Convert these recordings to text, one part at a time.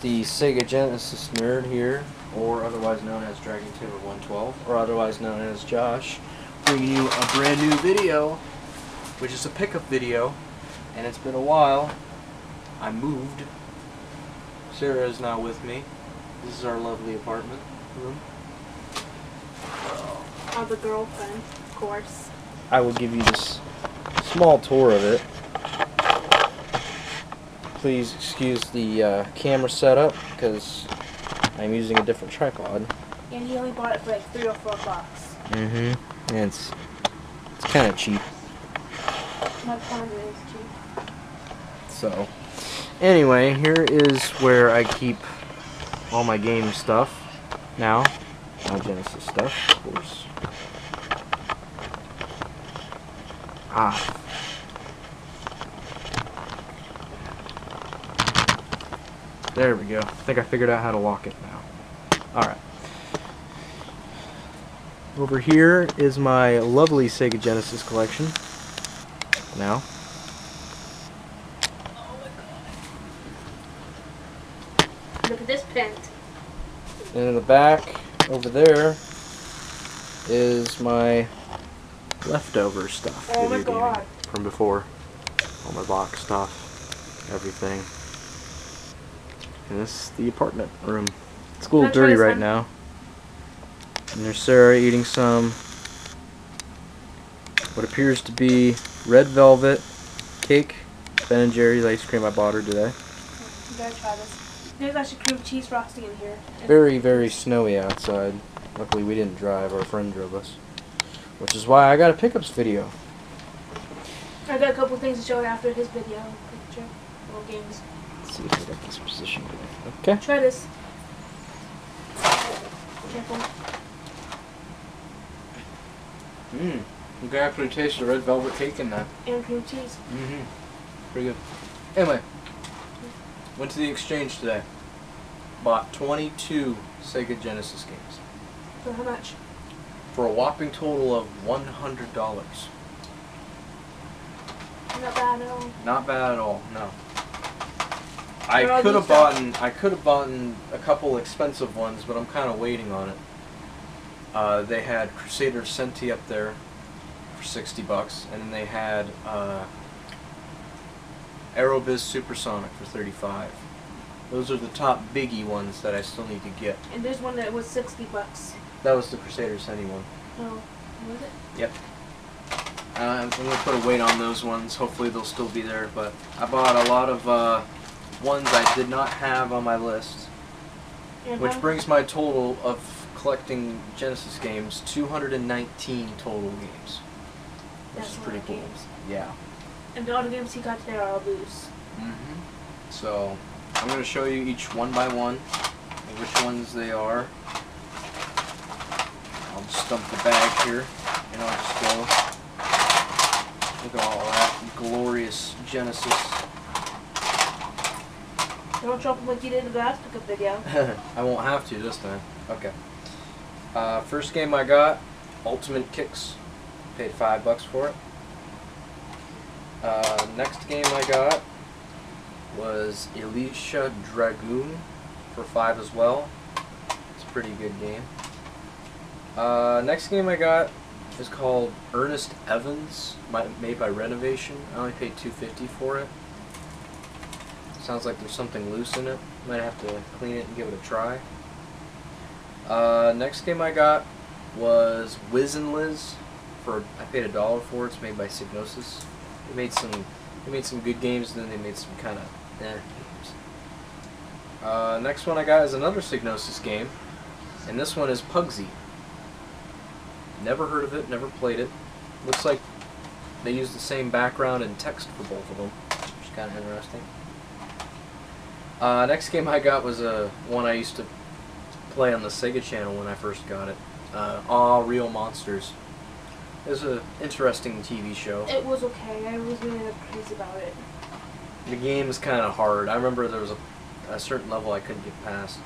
the Sega Genesis nerd here, or otherwise known as Dragon Taylor 112, or otherwise known as Josh, bringing you a brand new video, which is a pickup video, and it's been a while. I moved. Sarah is now with me. This is our lovely apartment room. Of the girlfriend, of course. I will give you this small tour of it. Please excuse the camera setup because I'm using a different tripod. And he only bought it for like $3 or $4. And it's kind of cheap. My phone is cheap. So, anyway, here is where I keep all my game stuff now. My Genesis stuff, of course. There we go. I think I figured out how to lock it now. Alright. Over here is my lovely Sega Genesis collection. Now. Oh my god. Look at this print. And in the back, over there, is my leftover stuff. Oh my god. From before. All my box stuff. Everything. And this is the apartment room. It's a little dirty right now. And there's Sarah eating some what appears to be red velvet cake. Ben & Jerry's ice cream I bought her today. You gotta try this. There's actually cream cheese frosting in here. Very, very snowy outside. Luckily we didn't drive, our friend drove us. Which is why I got a pickups video. I got a couple things to show you after his video. Picture. Little games. Let's see if I got this position good. Okay. Try this. Careful. You can actually taste the red velvet cake in that. And cream cheese. Pretty good. Anyway, went to the exchange today. Bought 22 Sega Genesis games. For how much? For a whopping total of $100. Not bad at all. Not bad at all, no. I could have bought a couple expensive ones, but I'm kind of waiting on it. They had Crusader Senti up there for $60, and then they had Aerobiz Supersonic for $35. Those are the top biggie ones that I still need to get. And there's one that was $60. That was the Crusader Senti one. Oh, was it? Yep. I'm going to put a weight on those ones. Hopefully they'll still be there, but I bought a lot of ones I did not have on my list, which brings my total of collecting Genesis games 219 total games, which is pretty cool. Games. Yeah. And the other games he got today are all loose. So I'm going to show you each one by one and which ones they are. I'll just dump the bag here and I'll just go. Look at all that glorious Genesis. Don't drop them like you did in the last pickup video. I won't have to this time. Okay. First game I got, Ultimate Kicks. Paid $5 for it. Next game I got was Elisha Dragoon for $5 as well. It's a pretty good game. Next game I got is called Ernest Evans, made by Renovation. I only paid $2.50 for it. Sounds like there's something loose in it. Might have to clean it and give it a try. Next game I got was Wiz and Liz. I paid $1 for it. It's made by Psygnosis. They made some good games, and then they made some kind of games. Next one I got is another Psygnosis game, and this one is Pugsy. Never heard of it, never played it. Looks like they use the same background and text for both of them, which is kind of interesting. Next game I got was one I used to play on the Sega channel when I first got it. Real Monsters. It was an interesting TV show. It was okay. I was really crazy about it. The game is kind of hard. I remember there was a certain level I couldn't get past.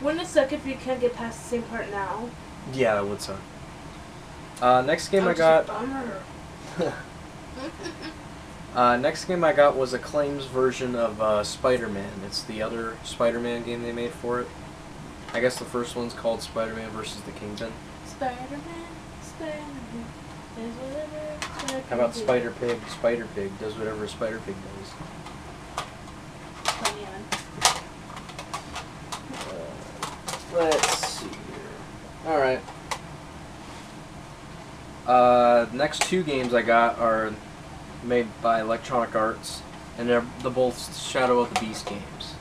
Wouldn't it suck if you can't get past the same part now? Yeah, that would suck. Next game I got Next game I got was Acclaim's version of Spider-Man. It's the other Spider-Man game they made for it. I guess the first one's called Spider-Man versus the Kingpin. Spider-Man, Spider-Man, does whatever Spider-Pig How about do. Spider-Pig? Spider-Pig does whatever a Spider-Pig does. Funny on. Let's see here. Alright. Next two games I got are made by Electronic Arts, and they're both Shadow of the Beast games.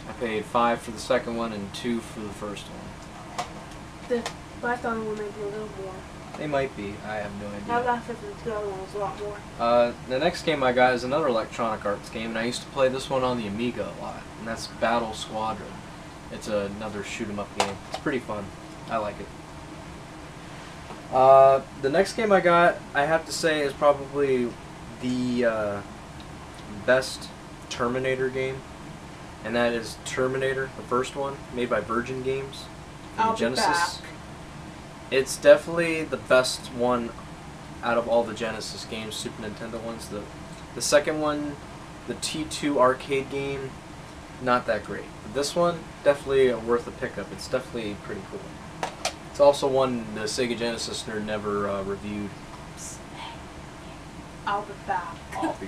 I paid $5 for the second one and $2 for the first one. But I thought it would maybe a little more. They might be. I have no I idea. got for the other one was a lot more. The next game I got is another Electronic Arts game, and I used to play this one on the Amiga a lot, and that's Battle Squadron. It's another shoot-'em-up game. It's pretty fun. I like it. The next game I got, I have to say, is probably the best Terminator game, and that is Terminator, the first one, made by Virgin Games for the I'll be Genesis. back. It's definitely the best one out of all the Genesis games, Super Nintendo ones. The second one, the T2 arcade game, not that great. But this one, definitely worth a pickup. It's definitely pretty cool. It's also one the Sega Genesis nerd never reviewed. I'll be back. I'll be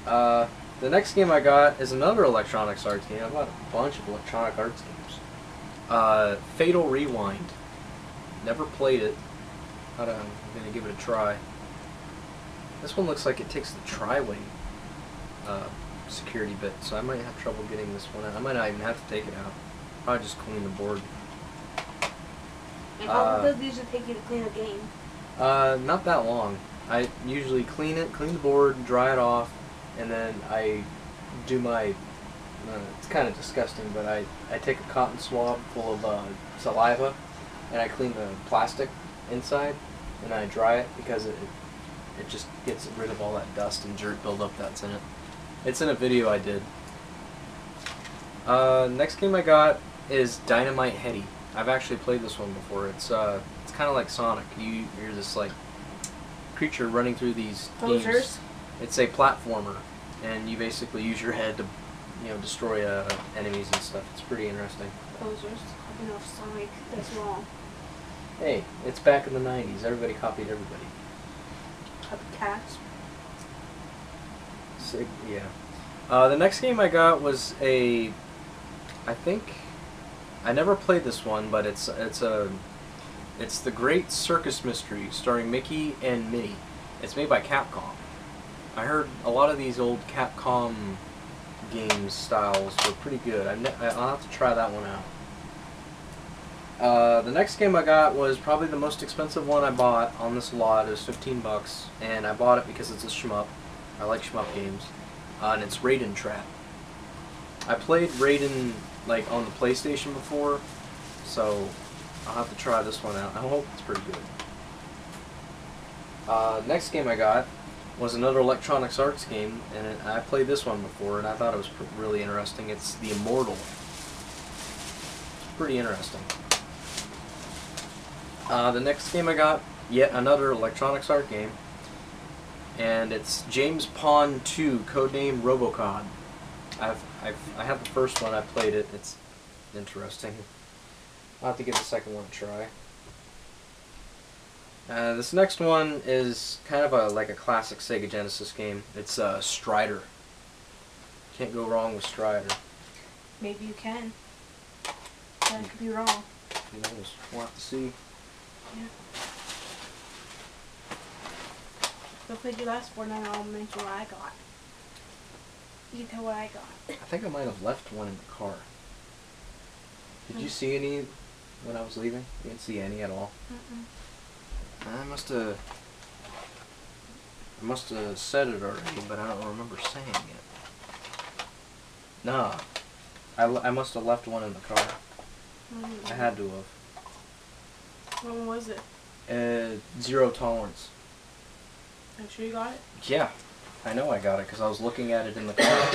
back. The next game I got is another Electronic Arts game. I got a bunch of Electronic Arts games. Fatal Rewind. Never played it. I'm gonna give it a try. This one looks like it takes the tri-wing security bit, so I might have trouble getting this one out. I might not even have to take it out. Probably just clean the board. And how long does it usually take you to clean a game? Not that long. I usually clean the board, dry it off, and then I do my, it's kind of disgusting, but I take a cotton swab full of saliva, and I clean the plastic inside, and I dry it because it just gets rid of all that dust and dirt buildup that's in it. It's in a video I did. Next game I got is Dynamite Headdy. I've actually played this one before. It's kind of like Sonic. You're this like creature running through these games. Posers? It's a platformer, and you basically use your head to, destroy enemies and stuff. It's pretty interesting. Posers. You know, Sonic. That's wrong. Hey, it's back in the '90s. Everybody copied everybody. Cats. Yeah. The next game I got was I never played this one, but it's the Great Circus Mystery, starring Mickey and Minnie. It's made by Capcom. I heard a lot of these old Capcom games styles were pretty good. I'll have to try that one out. The next game I got was probably the most expensive one I bought on this lot. It was $15, and I bought it because it's a shmup. I like shmup games. And it's Raiden Trap. I played Raiden like on the PlayStation before, so I'll have to try this one out. I hope it's pretty good. Next game I got was another Electronic Arts game, and I played this one before, and I thought it was really interesting. It's The Immortal. It's pretty interesting. The next game I got, yet another Electronic Arts game, and it's James Pond 2, codename Robocod. I had the first one. I played it. It's interesting. I'll have to give the second one a try. This next one is kind of like a classic Sega Genesis game. It's Strider. Can't go wrong with Strider. Maybe you can. But I could be wrong. Who knows? We'll have to see. Yeah. Don't play the last one, and I'll mention what I got. You can tell what I got. I think I might have left one in the car. Did you see any when I was leaving? You didn't see any at all? I must have said it already, but I don't remember saying it. No, I must have left one in the car. I had to have. When was it? Zero Tolerance. I'm sure you got it? Yeah, I know I got it because I was looking at it in the car.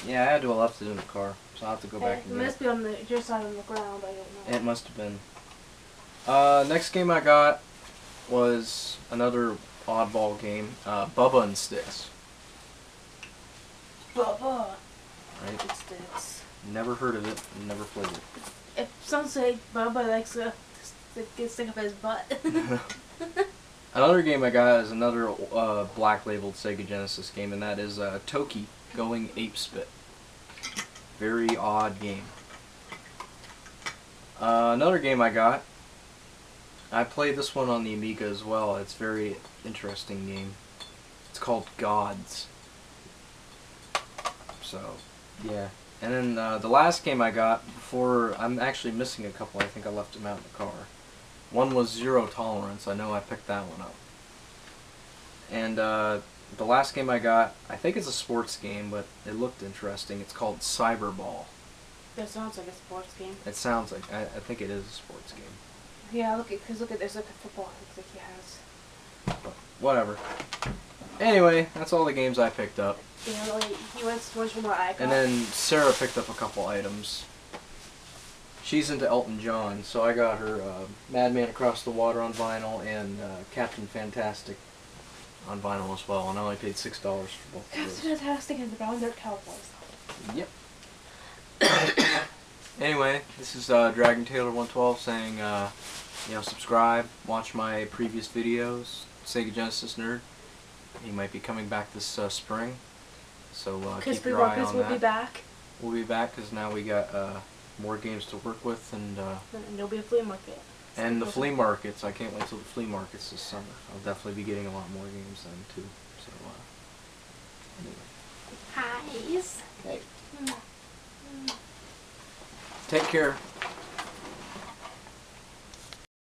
Yeah, I had to have left it in the car. So I'll have to go back It and get must be on your side on the ground. I don't know. it. It must have been. Next game I got was another oddball game, Bubba and Sticks. Bubba. Right? It sticks. Never heard of it, and never played it. If some say Bubba likes to stick up his butt. Another game I got is another black labeled Sega Genesis game, and that is Toki Going Ape Spit. Very odd game. Another game I got, I played this one on the Amiga as well. It's a very interesting game. It's called Gods. So, yeah. And then the last game I got before, I'm actually missing a couple. I think I left them out in the car. One was Zero Tolerance. I know I picked that one up. And the last game I got, I think it's a sports game, but it looked interesting. It's called Cyberball. That sounds like a sports game. It sounds like, I think it is a sports game. Yeah, look at, there's like a football. Looks like he has. But whatever. Anyway, that's all the games I picked up. Yeah, he went so much from what I got. And then Sarah picked up a couple items. She's into Elton John, so I got her Madman Across the Water on vinyl and Captain Fantastic on vinyl as well, and I only paid $6 for both of those. Captain Fantastic and the Brown Dirt Cowboys. Yep. Anyway, this is Dragon Taylor 112 saying, you know, subscribe, watch my previous videos, Sega Genesis Nerd. He might be coming back this spring, so keep your eye on that. Will be back. We'll be back because now we got more games to work with, and there'll be a flea market. And the flea markets. I can't wait till the flea markets this summer. I'll definitely be getting a lot more games then too. So anyway. Highs. Okay. Take care.